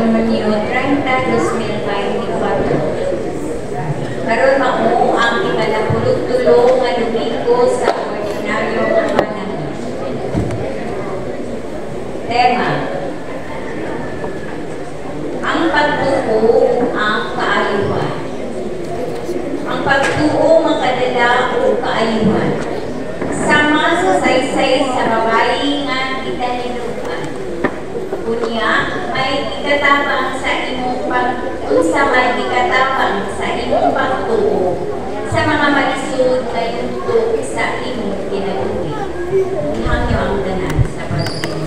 Hunyo 30, 2024. Karon mao ang ikalapulog-tulo nga domingo sa ordinaryo nga panahon. Tema: ang pagtuo ang kaayuhan. Ang pagtuo makadala o kaayuhan. Sama sa saysay sa babae nga itanilupan. Kunya, may ikatabang sa imong unsa may ikatabang sa imong pagtuo sa mga malisod na yunto sa imong kinabuhi. Ihangyo ang tanan sa pagtuo.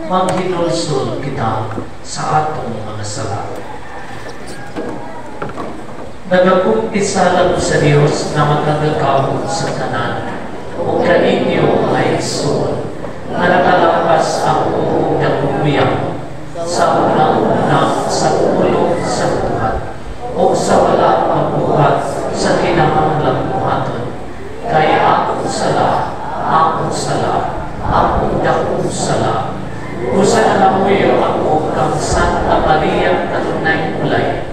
Maghinulsol kita sa atong mga sala. Nagakumpisa lang sa Diyos na magkagagawon sa tanan o kaninyo ay Isul na nakalapas ang buong naguguyang sa unang-una sa ulong sa buhat o sa wala pagbuhat sa kinahanglang buhaton. Kaya akong sala, akong dakong sala. Usa na namuyo ako kang Santa Maria kanunay ulay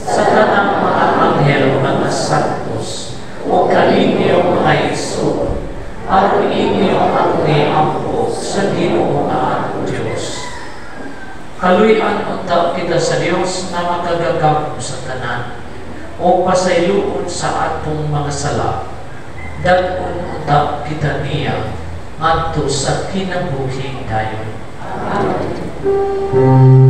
sa tanang mga anghel mga santos o kaninyo ay Isul aron inyo ang niampo sa Ginoo nga atong Dios. Kaluy-an unta kita sa Dios na makagagamo sa tanan o pasayloon sa atong mga sala. Dag-on unta kita niya ngadto sa kinabuhi dayon. Hallelujah.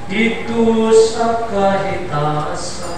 dito sa kahitasan.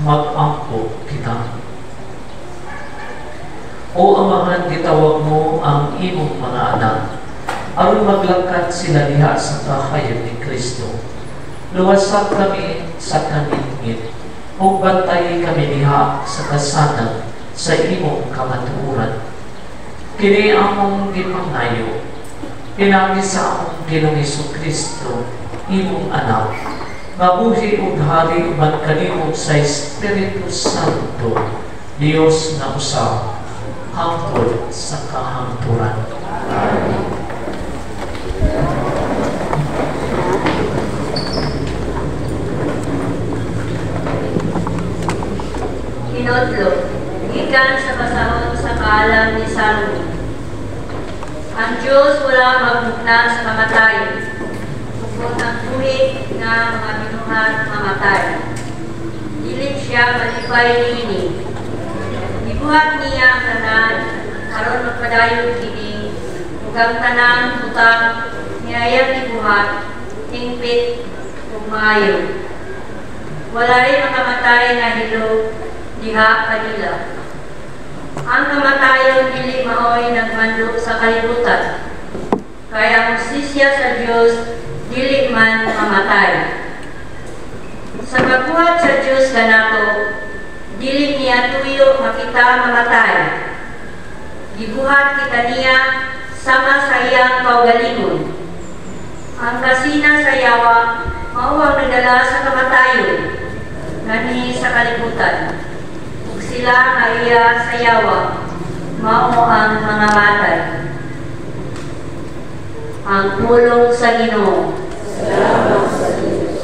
Mag-ampo kita. O Amahan, gitawag mo ang imong mga anak, aron maglangkat sila diha sa kahayan ni Kristo. Luwasan kami sa kaningit, ug bantayi kami diha sa kasanag sa imong kamatuoran. Kini among gipangayo, pinagi sa among Ginoong Hesukristo, imong anak, mabuhi ug hari uban kanimo sa Espiritu Santo, Dios na usa, hangtod sa kahangturan. Amen. Hinodlo, gikan sa pasahod sa kaalam ni Salmo. Ang Diyos wala magbukna sa kamatayon, kung ang buhit nga mga binuhat mamatay. Dilit siya malipay nini. Ibuhat niya ang tanan, aron magpadayon kini, ug ang tanan utang niyayang ibuhat, tingpit ug maayo. Wala rin makamatay na hilo diha kanila. Ang kamatayon dili maoy nagmandok sa kalibutan, kaya ang hustisya sa Dios dili man mamatay. Sa pagbuhat sa Dios kanato, dili niya tuyo makita mamatay. Gibuhat kita niya sama sa iyang kaugalingon. Ang kasina sa yawa mao ang nagdala sa kamatayon, ngani sa kalibutan. Sila ay sa yawa, mao ang mga matay. Ang pulong sa Ginoo. Salamat sa Diyos.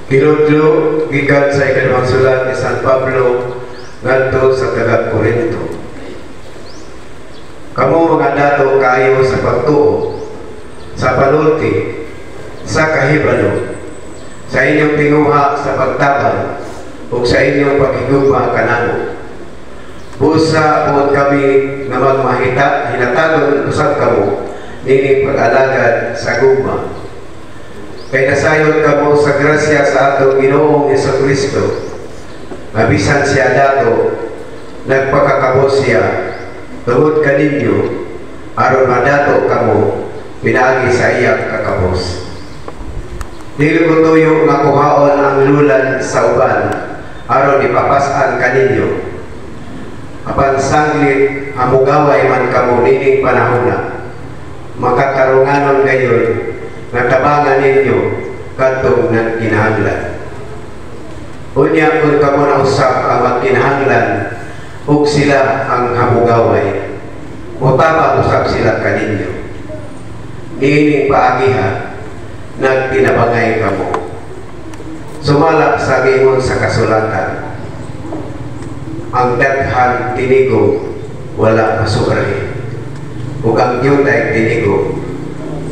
Hinudlo gikan sa ikalawang sulat ni San Pablo ngadto sa taga Corinto. Kamo mga dato kayo sa pagtuo, sa palulti, sa kahibalo, sa inyong tinguha sa pagtabang, o sa inyong pagigugma kanamo. Busa buot kami na magmahita, hinatagon usab kamo, nini pag-alagad sa gugma. Kay nasayod kamo sa grasya sa atong Ginoong Jesucristo, mabisan siya dato, nagpakakabos siya, tungod kaninyo, aron madato kamo, pinaagi sa iyang kakabos. Dili ko tuyo nga kuhaon ang lulan sa uban, aron ipapasan kaninyo. Apan sanglit, hamugaway man kamo nining panahona, makatarunganon gayon, natabangan ninyo, katong ng kinahanglan. Unya kung kamo na usap ang magkinahanglan, ug sila ang hamugaway, mutama usap sila kaninyo. Niining paagiha, nagtinabangay kamo. Sumala sa gingon sa kasulatan, ang daghang tinigo wala masubrahin, ug ang yutay tinigo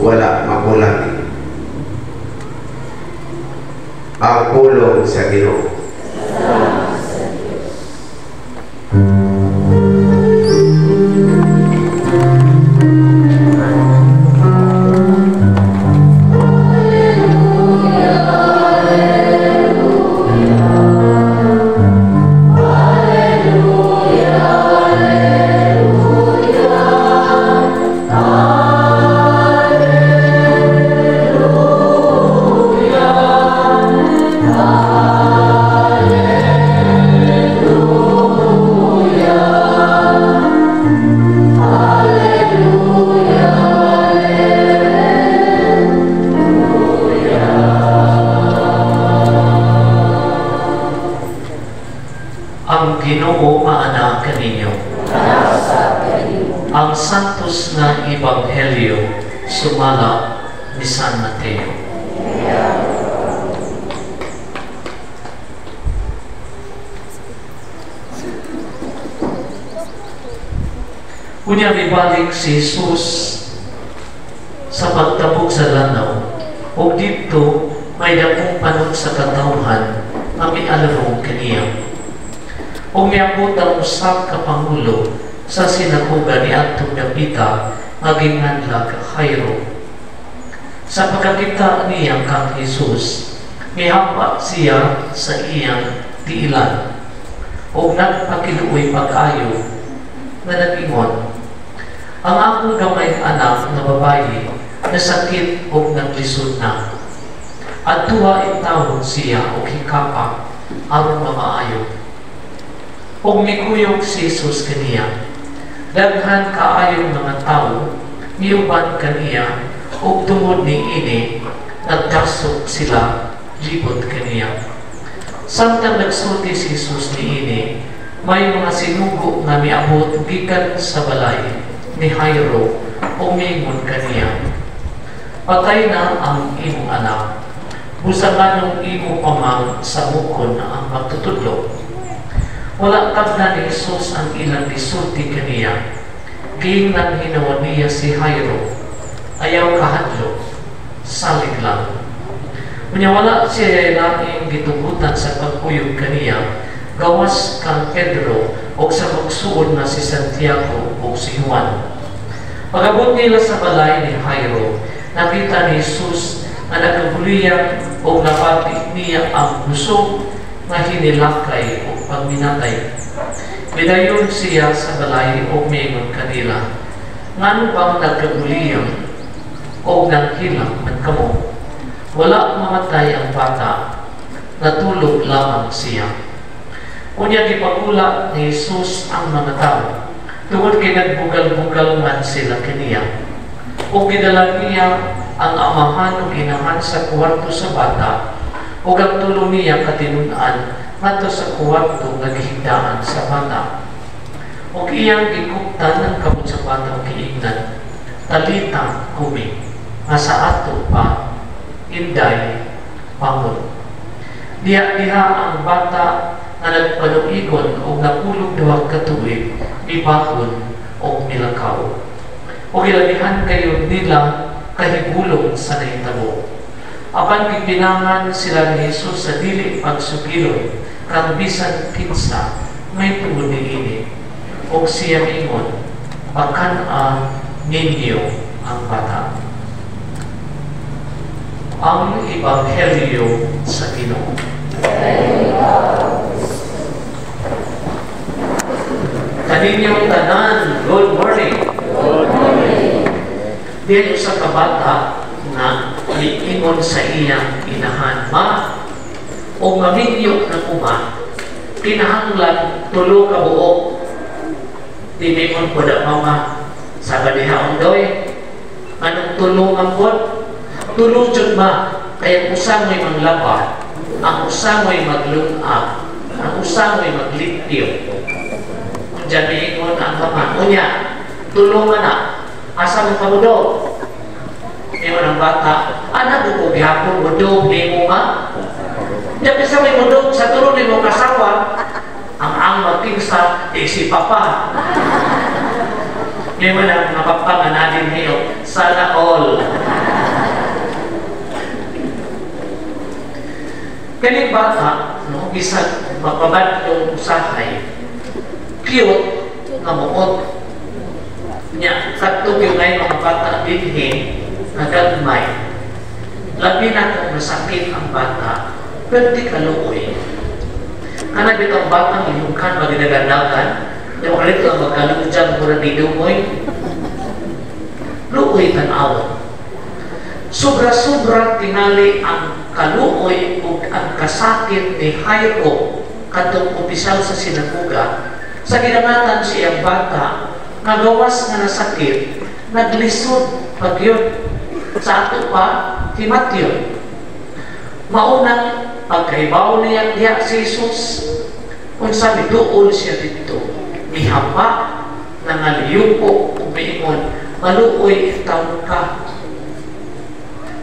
wala makulangi. Ang pulong sa Ginoo. Ginoo maana kaninyo. Ang santos nga ebanghelyo sumala ni San Mateo. Kunya mibalik si Jesus sa pagtabog sa lanaw, ug dito may dakong panong sa katawhan nga mialrong kaniya. Ug miabot ang usab ka pangulo sa sinagoga ni Antong Dabita nga ginganla ka Jairo. Sa pagkakita niya kang Jesus, mihapa siya sa iyang tiilan ug nagpakiluoy pag-ayo nga nag-ingon, ang akong gamay anak na babayi nasakit ug naglisod na. Adtuha itawon siya ug hikapa aron mamaayo. Ug mikuyog si Jesus kaniya. Daghan kaayong mga tao miuban kaniya ug tungod ni ini nagdasok sila libot kaniya. Samtang nagsulti si Jesus ni ini, may mga sinugo nga miabot gikan sa balay ni Jairo ug miingon kaniya, patay na ang imong anak. Busanganong imo pamang sa mukon ang magtutudlo. Wala kabna ni Jesus ang ilang gisulti kaniya. Giingnan hinawan niya si Jairo. Ayaw kahadlo, salig lang. Unya wala siya laing gitugutan sa pagkuyog kaniya, gawas kang Pedro o sa magsuon na si Santiago o si Juan. Pagabot nila sa balay ni Jairo, nakita ni Jesus na nagkabuliyan o napati niya ang busog na hinilakay o pagminatay. Midayon siya sa balay o mingon kanila, ngano bang nagkabuliyan o nanghilang man kamo? Wala mamatay ang bata, natulog lamang siya. Unya gipakula ni Jesus ang mga tao, tungod kay nagbugal-bugal man sila kaniya. O gidala niya ang amahan o ginahan sa kwarto sa bata, o ang tulo niya katinunan ngadto sa kwarto naghigdaan sa bata. O iyang gikuptan ng kamot sa bata o giingnan, talita kumi, nga sa ato pa, inday, pamon. Diha ang bata na nagpanuigon o napulog duwag katuig, mibakon o milakaw. O ilalihan kayo nila kahigulong sa nahitabo. Apan gipinangan sila ni Jesus sa dili pagsugilon, kang bisan kinsa may tuod niini. O siya ingon, bakan ninyo ang bata. Ang Ebanghelyo sa Ginoo. Kaninyong tanan, good morning. Good morning. Dito sa kabata na iingon sa iyang inahan, ma, o maminyo ng uma, kinahanglan tulo ka buo. Dinimon po na mama, sa banihaon doy, anong tulo ang pod? Tulo jud ma, kaya usang may manglaba, ang usang may maglungag, ang usang may maglityo. Kung dyan iingon ang kama, unya, tulungan na, asa mo kamudog? Iyon ang bata, anak ko gihapon mudog ni mo ma? Diyan bisa may mudog sa tulo ni mo kasawa, ang magtingsa, si papa. Ngayon ang mga papa nga natin ngayon, sana all. Kaning bata, no, bisag mapabad yung usahay, cute, nga muot, niya, katog yung ngayon mga bata dinhin, nagagmay. Labi na kung masakit ang bata, pero di kaluoy. Kana bitang batang ilungkan, maginaganagan, yung kalito ang magkalungjang mura di dumoy, luoy tanawan. Sobra-sobra tingali ang kaluoy o ang kasakit ni Jairo, katong opisyal sa sinagoga, sa ginamatan siyang bata, nagawas nga nasakit, naglisod pagyod sa ato pa himatyon. Maunang pagkaibaw niya diya si Jesus, kung sabi doon siya dito, mihapa, nangaliyupo, umiingon, maluoy itaw ka.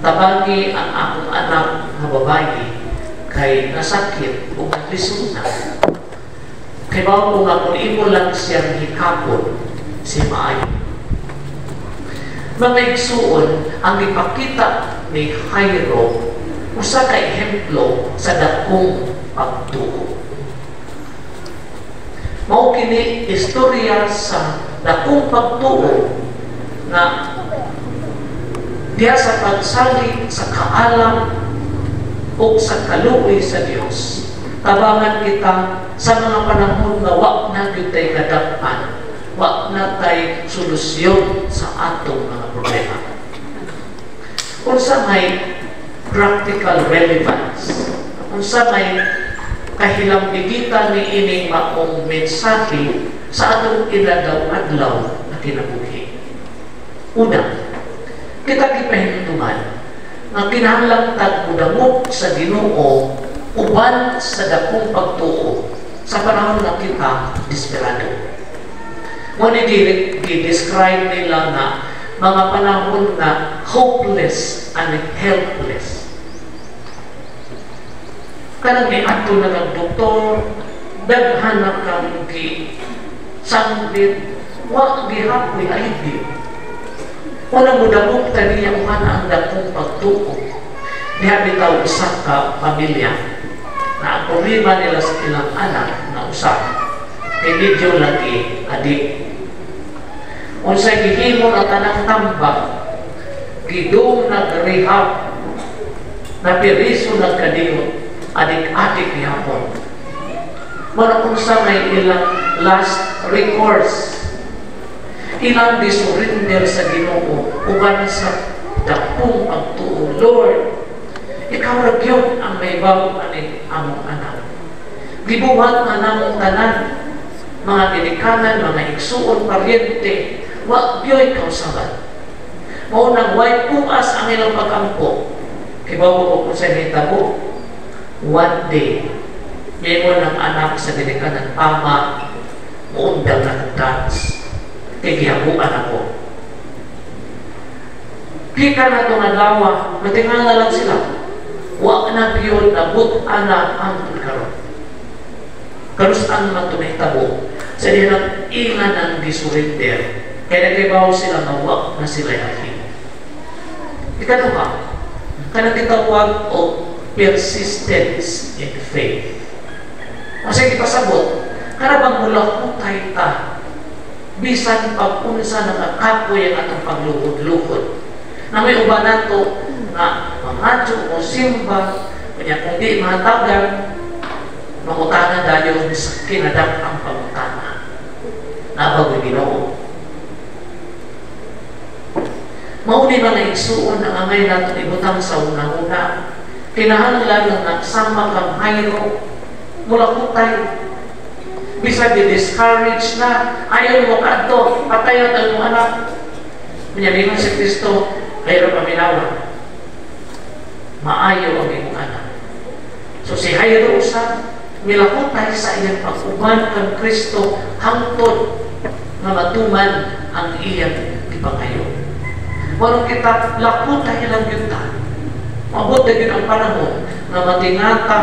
Tabagi ang akong anak na babae kay nasakit o naglisod na. Kaya ba kung ako imo lang siyang hikapon, si maayo. Mga igsuon, ang ipakita ni Jairo, usa ka ehemplo sa dakong pagtuo. Mao kini istorya sa dakong pagtuo na diya sa pagsali sa kaalam o sa kaluoy sa Dios. Tabangan kita sa mga panahon na wak na kita'y kadapan, wak na tayo solusyon sa atong mga problema. Kung sa may practical relevance, kung sa may kahilambigitan ni ining maong mensahe sa atong iladaw-adlaw na kinabuhi. Una, kita gipahintuman nga kinahanglan tag mudamot sa Ginoo uban sa dakong pagtuo sa panahon na kita desperado. Muna i-describe nila na mga panahon na hopeless and helpless. Kanang may ato na ng doktor, daghan na kang sangbit, wag gihapoy alibyo. Unang mudamot kaniya uman ang dakong pagtuo. Diha bitaw isa ka pamilya na ang problema nila sa ilang anak na usa kay medyo lagi adik. Unsay gihimo ang tanang tambak, gidum nag-rehab, napiriso nagkadiyot, adik-adik gihapon. Muna unsa may ilang last recourse, ilang disurrender sa Ginoo uban sa dakong pagtuo. Lord, ikaw ra gyud ang may bago ani among anak. Gibuhat nga namong tanan, mga ginikanan, mga igsuon, paryente, wa gyoy kausaban. Mao nang way puas ang ilang pag-ampo. Kibawo ko kung sa hitabo, one day, mayroon ng anak sa ginikanan, ama, muundang na dance. Kaya gihabuan ako. Pika na itong adlaw, matingala lang sila. Wa na na yun na buta na ang karon. Karusaan man ito may tabo sa nilang ingan ng disurrender. Kaya nagkibaw sila na wak na sila yakin. Ikaduha, kanang gitawag o persistence in faith. Kasi ipasabot, karabang mula kung kahit ta, bisan pag-unsa ng kapoy ang atong pagluhod-luhod. Na may uba na ito na mangadyo o simba, kanya kung di mahatagan, mangutangan dayo sa kinadap ang pangutana. Nabagoy Ginoo. Mauni mga igsuon ang angay natin ibutang sa unang-una. Kinahanglan na nagsama kang hayro mula kutay. Bisa di-discourage na, ayaw mo ka ito, patayon ang mga anak. Minyamingon si Kristo, hayro paminawa. Maayo ang iyong anak. So si hayro sa milakutay sa iyang pag-uban kang Kristo hangtod na matuman ang iyang ipangayon. Walang kita lakutay lang yun ta. Mabot na yun ang panahon na matingata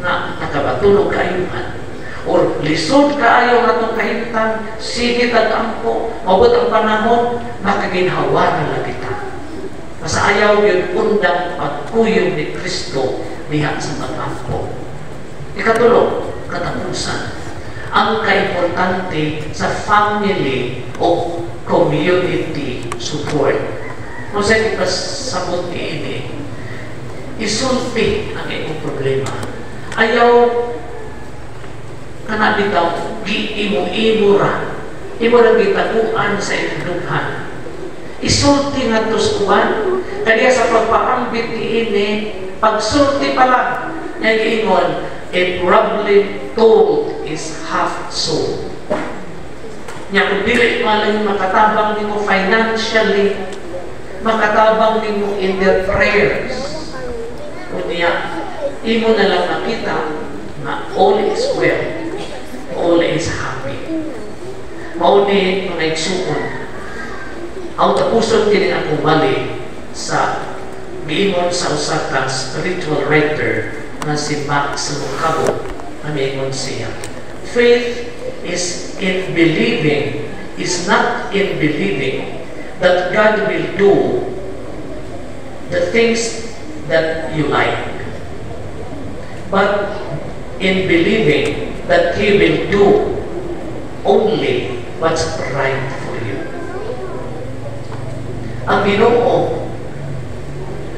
na nakabatulog kaayuhan. O lisod kaayo nga itong kahimtang, sige tag-ampo, mabot ang panahon, nakaginhawa na lang kita. Masaayaw yun undang pagkuyong ni Kristo diha sa tag-ampo. Ikatulog, katapusan. Ang kaimportante sa family o community support. Kung saan ipasabot ini, isulti ang iyong problema. Ayaw kana bitaw imo-imura. Imura gitaguan sa inyong isulti nga tuskuan. Kaya sa pagpaambit ini, pagsulti pala, nag-iingon, a problem told is half sold. Nya kung dili malang makatabang nimo financially, makatabang nimo in their prayers. Unya, imo na lang nakita na all is well, all is happy. Mauni mga igsuon, ang tapuson kini ako mali sa giingon sa usa ka spiritual writer na si Max Lucado. Amingon siya, faith is in believing, is not in believing that God will do the things that you like, but in believing that He will do only what's right for you. Ang Ginoo,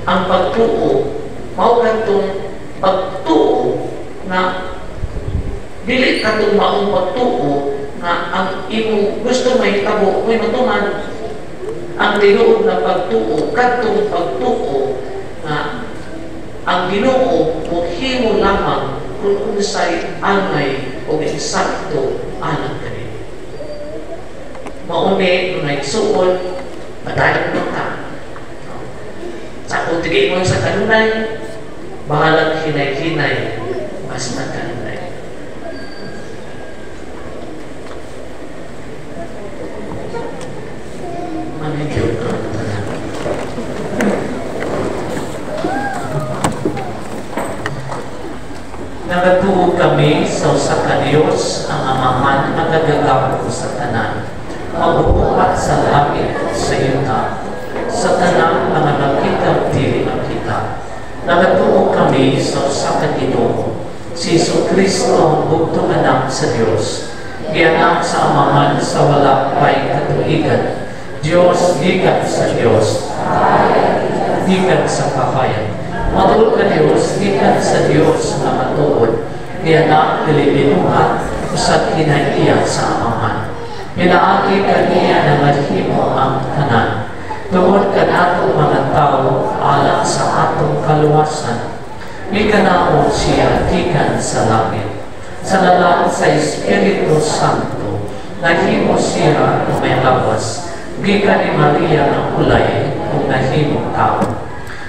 ang pagtuo, mao katong pagtuo na dili katong maong pagtuo na ang imong gusto mahitabo may matuman. Ang tinuod na pagtuo, katong pagtuo na ang Ginoo mo himo lamang kung unsay angay o insakto alang kanino. Mauni nung nagsuon, madalang mo ka. Sa kung tigay mo sa kanunay, bahalang hinay-hinay, basta kanunay. Manigyo ka. Nagatuog kami sa usa ka Dios ang amahan nagagagapo sa tanan. Magbubuhat sa langit sa yuta, sa tanan mga nakita dili makita. Nagatuog kami sa usa ka Ginoo, si Jesucristo ang bugtong anak sa Dios, gianak sa amahan sa wala pay katuigan. Dios gikan sa Dios, gikan sa kahayan. Matuod ka Dios, gikan sa Dios na matuod, gianak dili-binuhat usat kinaiya sa amahan. Pinaagi ka niya na mahimo ang tanan. Tungod ka natong mga tao alang sa atong kaluwasan. Mikanao siya gikan sa langit. Sa lalang sa Espiritu Santo, nahimo siya na may lawas. Gikan ni Maria ang ulay kung nahimo tao.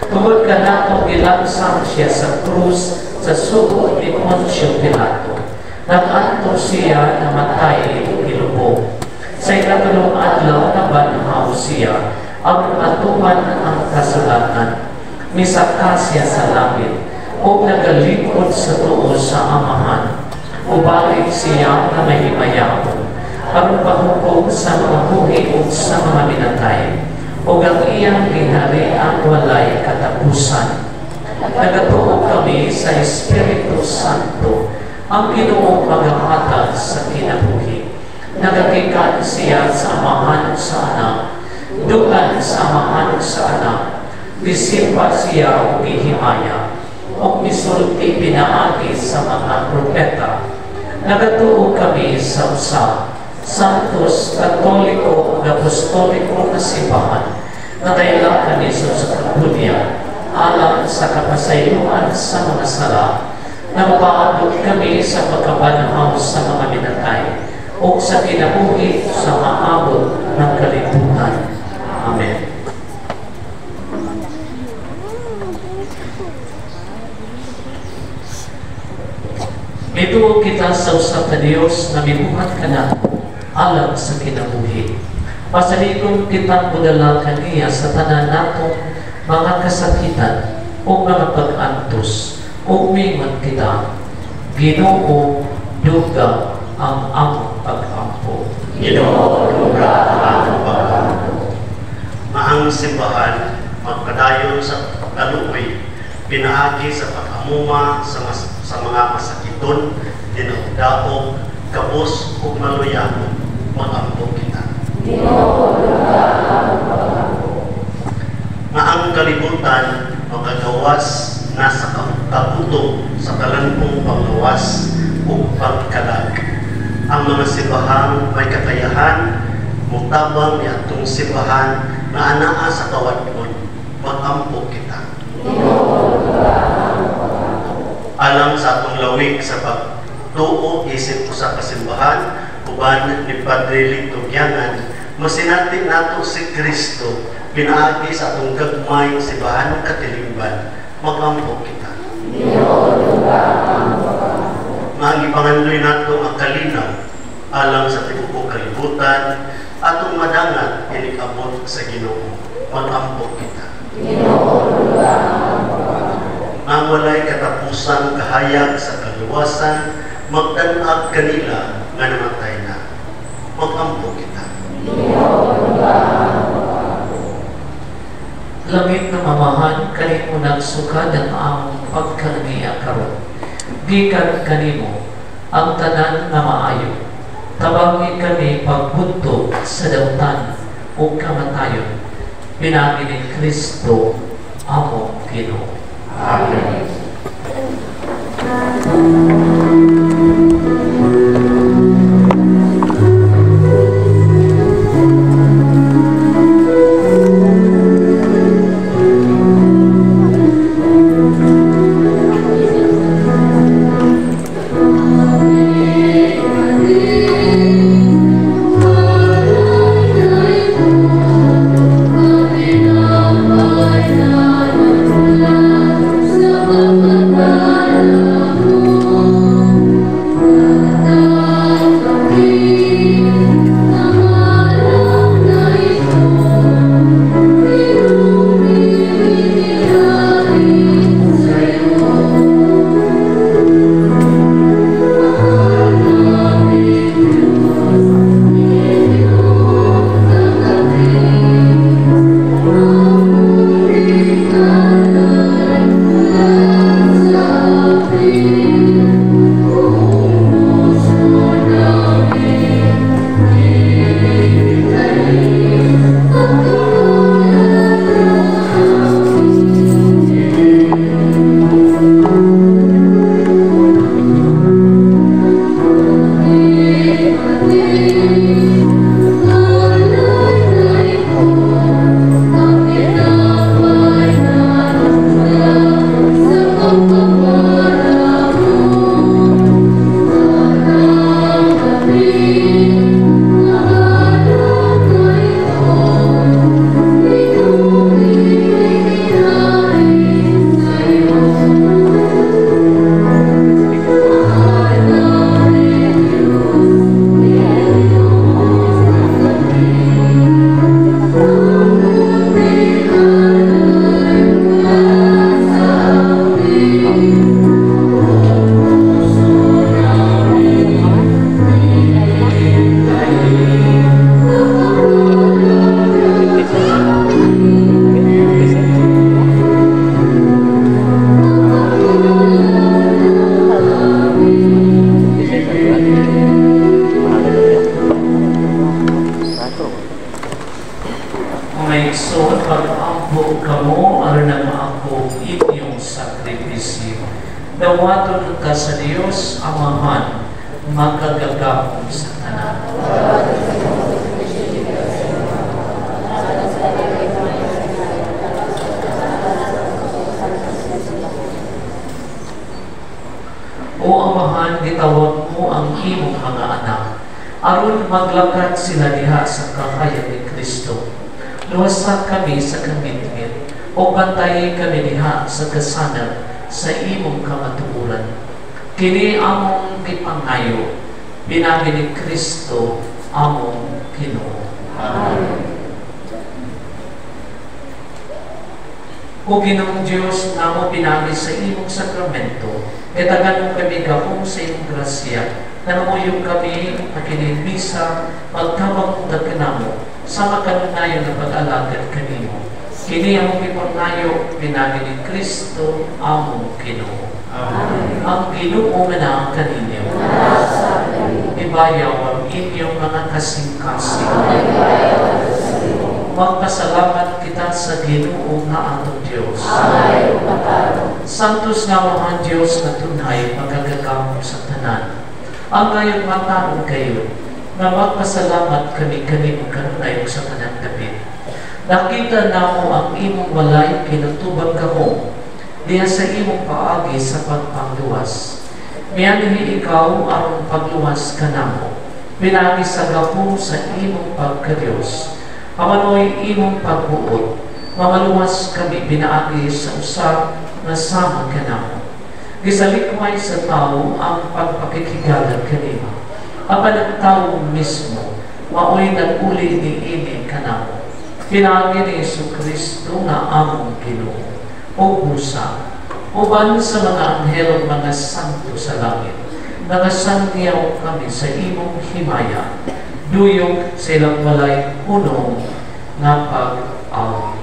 Tungod ka natong gilansang siya sa krus sa sugo ni Poncio Pilato. Nag-anto siya na matay ilubog. Sa ikatulong adlaw na banhaw siya, ang atuman ang kasulatan. Misaka siya sa langit, sa tuo sa Amahan, ubalik siya na mahimayao, aron pahukog sa mga buhi o sa mga minatay, o ang iyang ginharian walay katapusan. Nagatuo kami sa Espiritu Santo, ang Ginoong magamatag sa kinabuhi. Nagagikan siya sa Amahan sa Anak, dugan sa Amahan sa Anak, bisipa siya o gihimaya, o misulti pinaagi sa mga propeta. Nagatuo kami sa usa, Santos, Katoliko, Apostoliko na simbahan, na kailangan ni Jesus sa kabunya, alang sa kapasayuan sa mga sala, na mapaabot kami sa pagkabanhaw sa mga minatay, o sa kinabuhi sa maabot ng kalibutan. Amen. Ito kita sa usap na Diyos na mibuhat ka na alam sa kinabuhi. Pasalikon kitang budala kaniya sa tanan natong mga kasakitan o mga pag-antos o mingon kita. Ginoo duga ang among pag-ampo. Ginoo duga ang among pag-ampo. Maang simbahan magpadayon sa kaluoy, pinaagi sa pag-amuma sa mga masakiton, dinagdaog, kapos o maluyang, mag-ampo kita. Nga ang kalibutan magagawas na sa kabuto sa kalanpong panglawas o pagkalag. Ang mga simbahan may kakayahan, mutabang ni atong simbahan na anaa sa kawadon, mag-ampo kita. Alang sa atong lawig sa pagtuo isip sa kasimbahan, uban ni Padre Lito Gyangan, masinati nato si Kristo, pinaagi sa atong gagmay simbahan ng katilimban, mag-ampo kita. Magipangandoy nato ang kalinaw, alang sa tibuok kalibutan, atong madangat inikabot sa Ginoo, mag-ampo kita. Ang walay katapusan kahayag sa kaluwasan, magdanag kanila nga namatay na, mag-ampo kita. Langit na mamahan, kanimo nagsukad ang among pagkaraniya karon. Gikan kanimo ang tanan nga maayo. Tabangin kami pagbunto sa dautan o kamatayon. Pinagi ni Kristo among Ginoo. Amen. Sama sakripisyo. Dawaton ka sa Dios Amahan, makagagapon sa tanan. O Amahan, gitawag mo ang imong mga anak, aron maglakad sila diha sa kahayag ni Kristo. Luwasan kami sa kamit-ngit, o bantayin kami diha sa kasanag sa imong kamatuoran. Kini among gipangayo, pinagi ni Kristo among Ginoo. Amen. O Ginoong Diyos, namo pinagi sa imong sakramento, itagan mo kami gapong sa imong grasya, na namuyong kami makinilbisa, magtabang undag kanamo, sa makanunayon na pag-alagad kanimo. Kini among ipangayo, pinagi ni Kristo among Ginoo. Amen. Ang Ginoo nga na kaninyo, ibayaw ang inyong mga kasing-kasing. Magpasalamat kita sa Ginoo nga atong Diyos. Santos nga mga Diyos na tunay magagagamo sa tanan. Ang ngayon mataon kayo na magpasalamat kami kanimo kanunay sa tanan kapit. Nakita na mo ang imong walay kinutubang gahom diya sa imong paagi sa pagpangluwas. Miyanhi ikaw aron pagluwas ka namo. Pinagi sa gahom sa imong pagkadiyos. Amanoy imong pagbuot. Mamaluwas kami pinaagi sa usap na sama ka namo. Gisalikway sa tao ang pagpakikigalan kanimo. Apan ang tao mismo maoy nag-uli ni ini ka namo. Pinagi ni Jesucristo na among Ginoo, o busa, uban sa mga anghel mga santo sa langit, nagasangyaw kami sa imong himaya, duyog sa ilang walay punong nga pag-awi.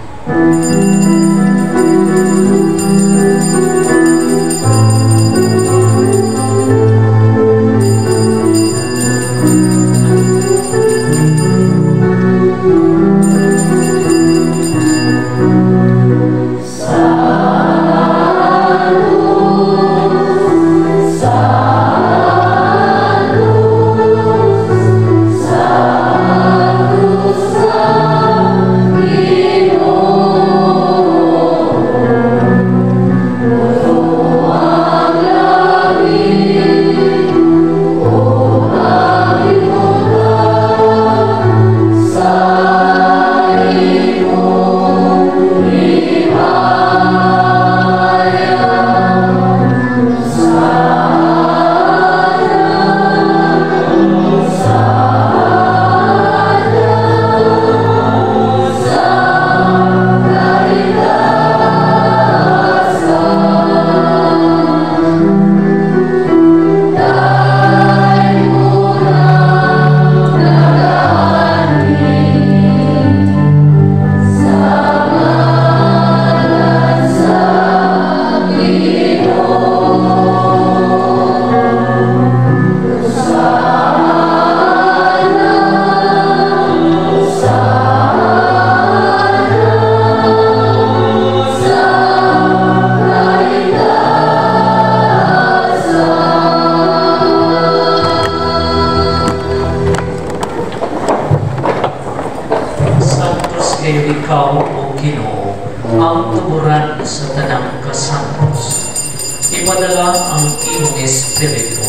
Ipadala ang iyong Espiritu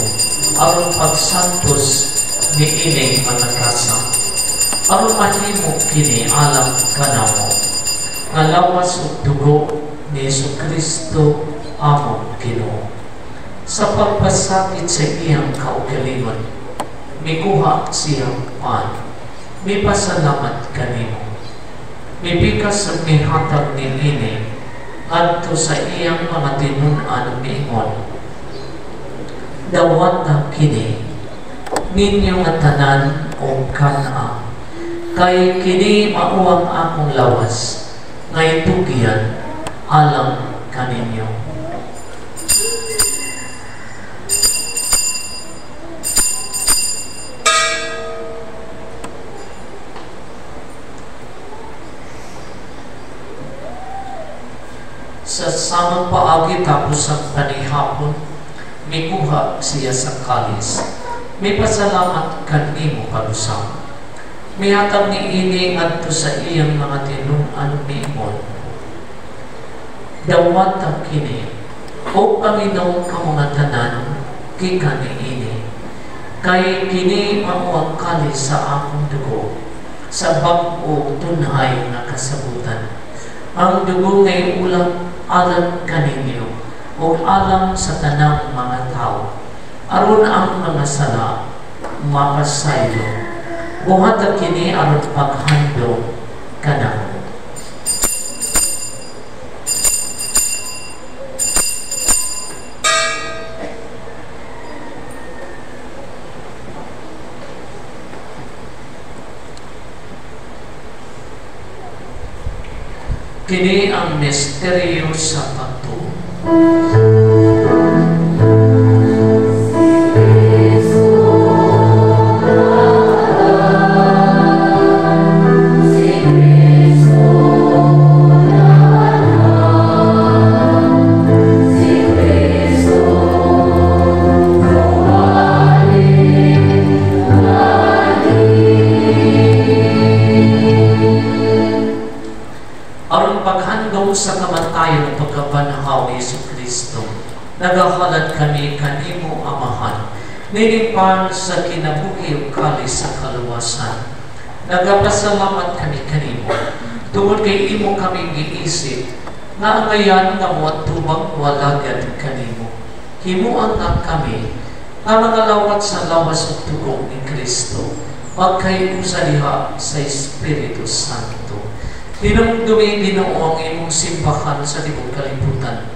aron pagsantos ni ining manakasa. Aron mahimo kini alam kanamo nga lawas ug dugo ni Jesucristo among Ginoo. Sa pagpasakit sa iyang kaugalingon, mikuha siyang pan, mipasalamat kanimo. Mipikas ang mihatag ni ini adto sa iyang mga tinun-an miingon. Dawat na kini ninyo nga tanan o kana, kay kini mauwang akong lawas nga itugian alang kaninyo. Sa samang paagi tapos usang panihapon, mikuha siya sa kalis. May pasalamat kanimo kalusang. May hatag ni ini ngadto sa iyang mga tinuan miimon. Dawat kini, o Panginoon ka mga tanan, kika ni ini. Kay kini mamuang kalis sa akong dugo, sa bag-o tunhay na kasabutan. Ang dugo ngay ulang alam kaninyo, o alam sa tanang mga tao. Aron ang mga sala, mapasaylo. Buhat kini aron paghandog kanang. Kini ang misteryo sa pagtuo. Sa kamatayon pagkabanhaw ni Jesucristo, nagahalad kami kanimo Amahan, nilipal sa kinabuhi o kalis sa kaluwasan. Nagapasalamat kami kanimo, tungod kay imo kami giisip, nga ang ngayon nga mo tubang walagad kanimo. Himuan nga kami, nga mga lawat sa lawas at tugong ni Kristo, pagkayusa diha sa Espiritu Santo. Dinumdumi Ginoo ang imong simbahan sa tibok kalibutan.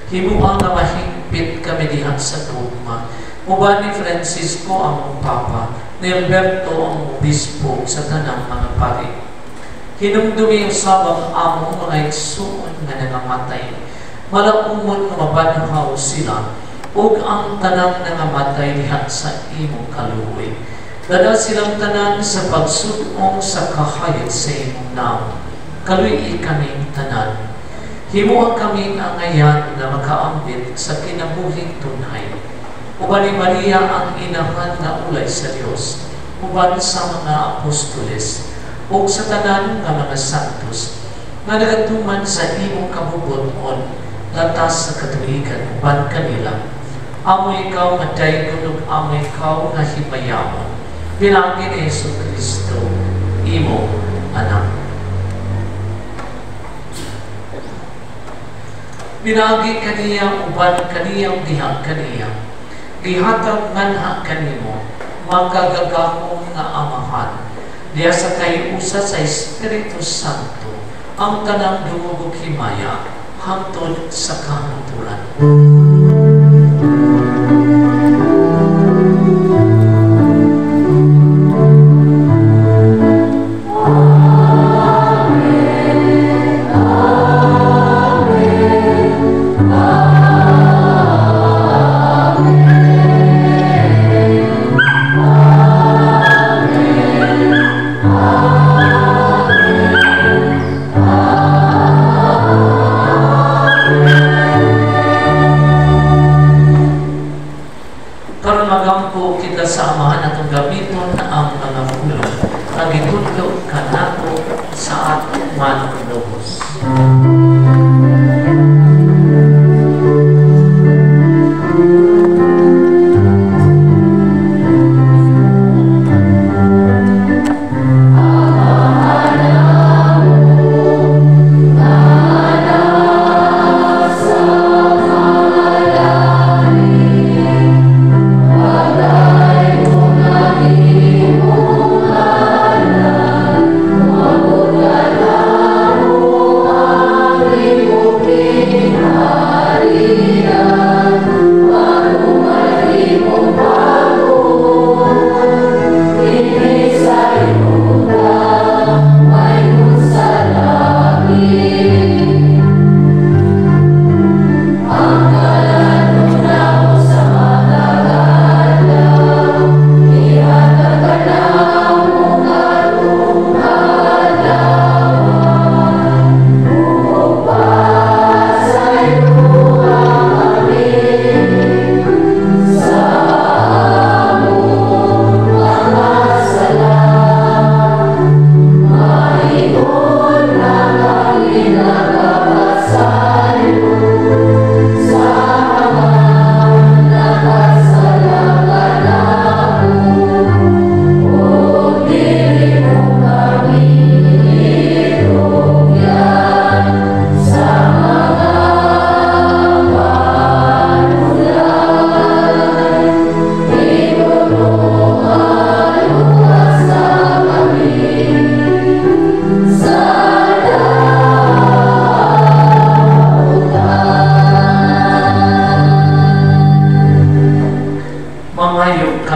Himuang nga mahigpit kami diha sa tugma. Uban ni Francisco ang Papa, ni Alberto ang Obispo sa tanang mga pari. Hinumdumi ang sabang among mga igsuon nga nangamatay. Malaumon nga mabanhaw sila, ug ang tanang nangamatay diha sa imong kaluoy. Dada silang tanan sa pagsudong sa kahayag sa imong naam. Kaluy kaming tanan. Himuang kami ang ngayon na makaambit sa kinabuhing tunhay. Uban ni Maria ang inahan na ulay sa Dios, uban sa mga apostoles, ug sa tanan nga mga santos, nga nagatuman sa imong kabubuton, latas sa katuligan, uban kanila. Amo ikaw nga daygon ug amo ikaw nga himayamon. Bilangin ni Jesucristo, imo anak. Pinagi kaniyang uban kaniyang diha kaniyang. Gihatag manha kanimo, magagagakong nga Amahan. Diya sa kayusa sa Espiritu Santo, ang tanang dumugog himaya, hangtod sa kahantulan. Oh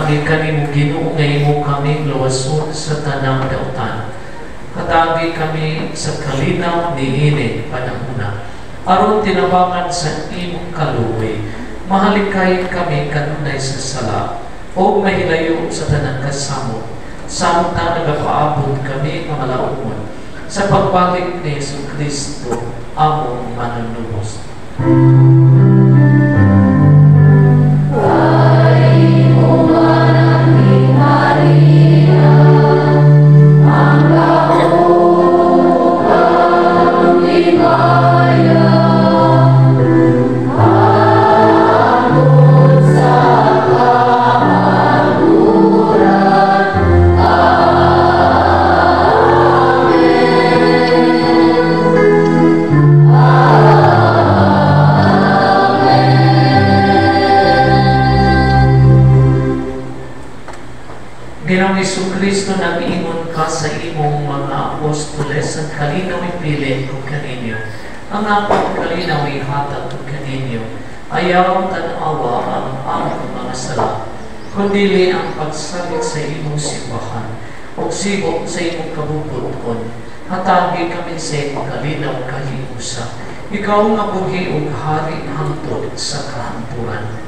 kami kanimo Ginoo nga imo kami luwason sa tanang dautan. Katagi kami sa kalinaw niini panahuna. Aron tinabangan sa imong kaluoy, mahalikay kami kanunay sa sala o mahilayo sa tanang kasamo. Samtang nagapaabot kami nga malaumon sa pagbalik ni Yesu Kristo among manunubos. Ginoong Jesucristo, nag-iingon ka sa imong mga apostoles ang kalinaw ipili ko kaninyo. Ang akong kalinaw ihatag ko kaninyo. Ayaw tanawa ang among mga sala, kundili ang pagsalit sa imong simbahan o sibok sa imong kabubuton. Hatagi kami sa imong kalinaw kahiusa. Ikaw nga buhi o hari hangtod sa kahanturan.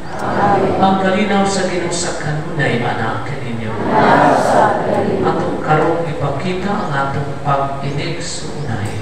Ang kalinaw sa Ginoo sa kanunay anak kaninyo. Atong karong ipakita ang atong pag-inig sa unay.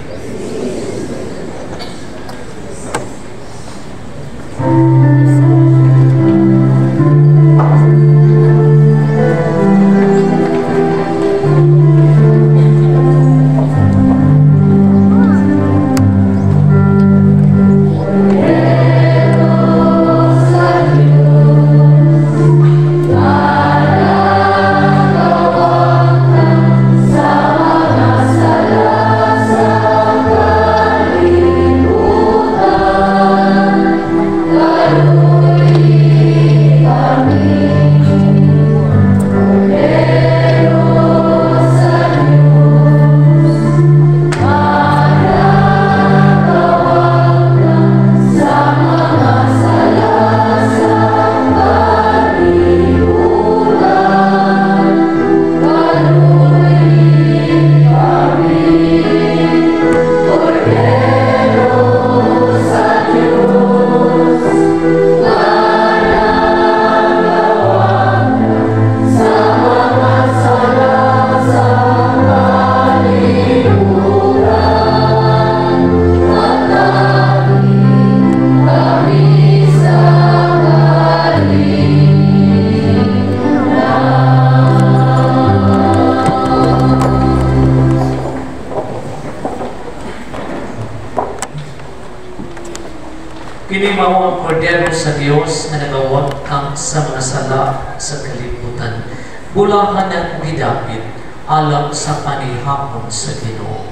Kini mao ang kordero sa Dios na nagawagtang sa mga sala sa kalibutan. Bulahan ang gidapit alam sa panihapon sa Ginoo.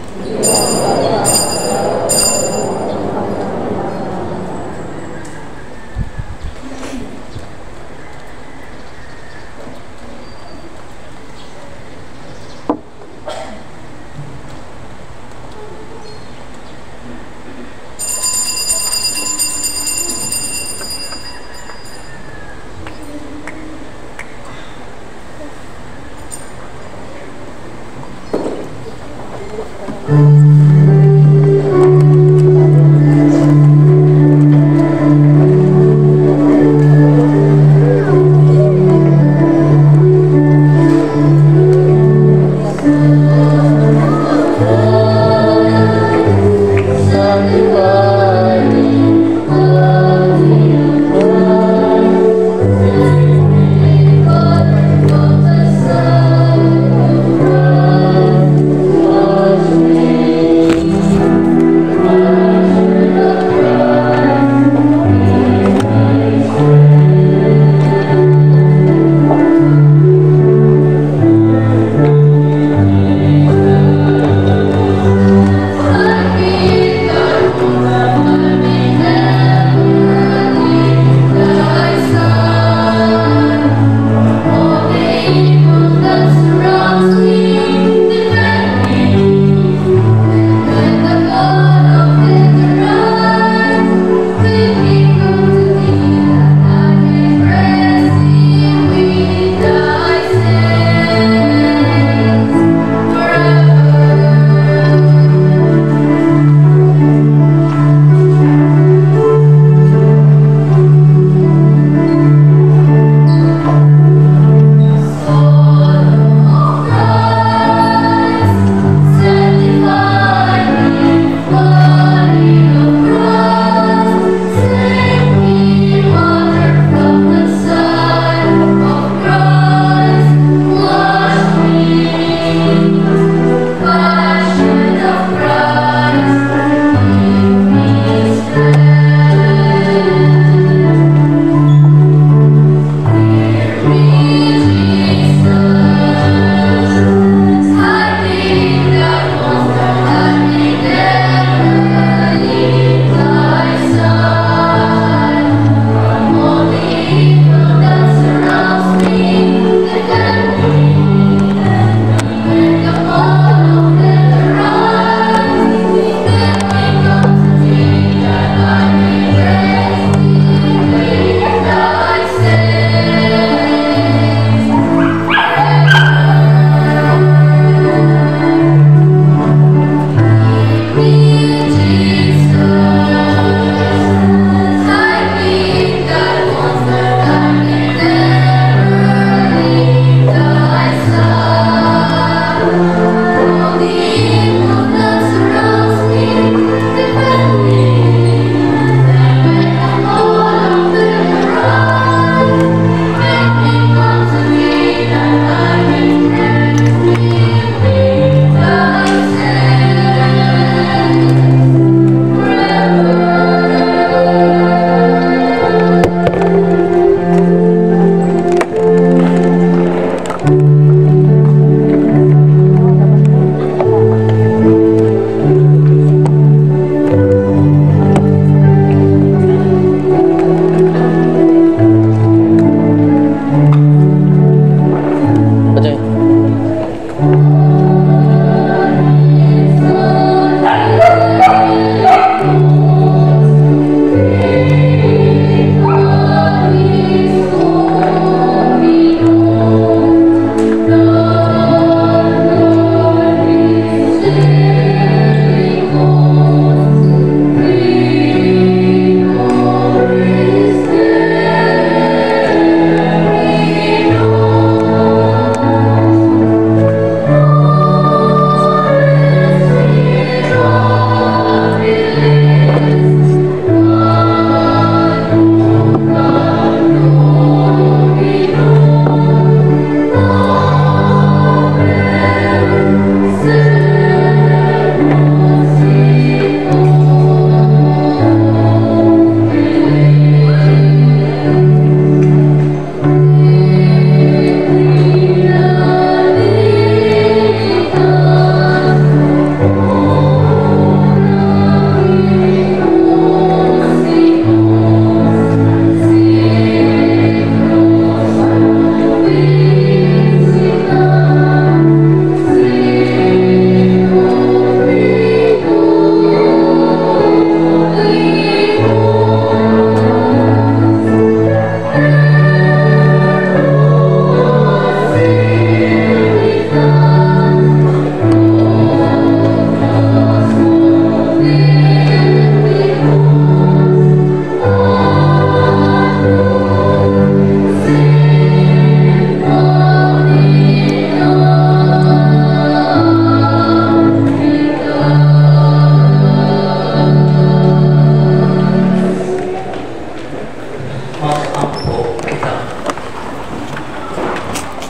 mag-ampo kita.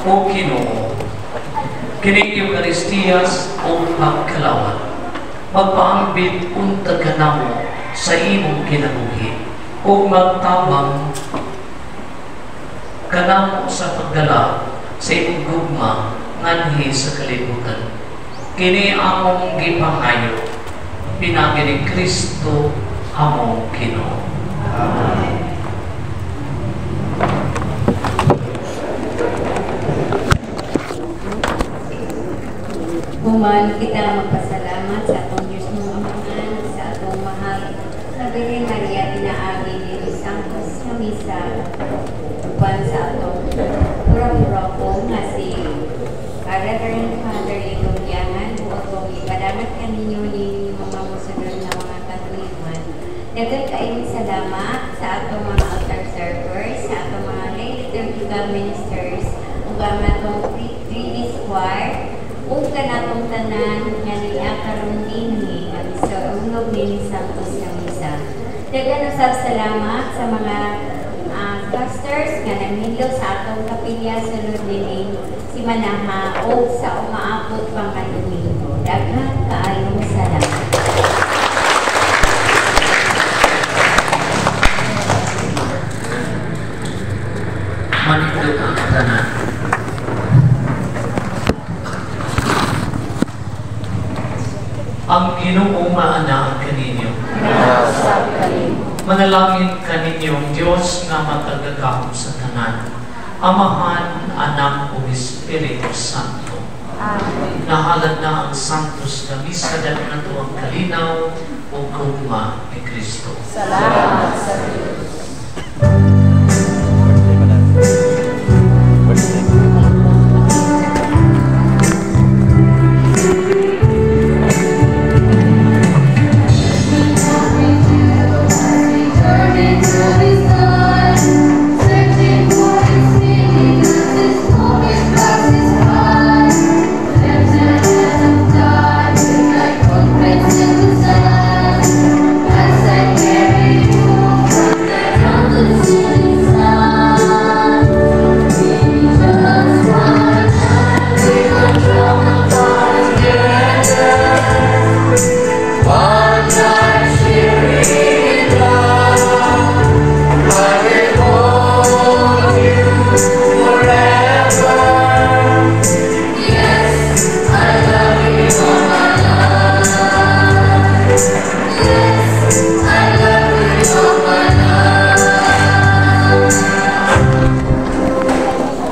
O Ginoo, kini Eucharistiyas o pagkalawat, magpaambit unta ka namo sa imong kinabuhi o magtabang ka namo sa pagdala sa imong gugma nganhi sa kalibutan. Kini among gipangayo, pinagi ni Kristo among Ginoo. Amen. Human kita magpasalamat sa atong Diyos mong Amahan, sa atong mahal na Birhen Maria pinaagi ni Santos na misa uban sa atong pura-pura nga si Reverend Father Ilongyangan o atong ipadamat kaninyo ni mga musunod na mga katulungan. Dagan kaayong salamat sa atong mga altar servers, sa atong mga lay liturgical ministers, ug ang atong priest choir, ug kanatong tanan nga niya karon dinhi sa ulog ni Santos nga misa. Dagan usab salamat sa mga pastors nga nahilo sa atong kapilya sulod dinhi si Manaha o sa umaabot pang Domingo. Daghan kaayong salamat. Manindot ang tanan. Ang Ginoong maana kaninyo. Manalangin kaninyong Diyos nga matagagahom sa tanan, Amahan, Anak o Espiritu Santo. Amen. Nahalad na ang Santos na misa dahil na ito ang kalinaw o gugma ni Kristo. Salamat sa Diyos.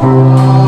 Oh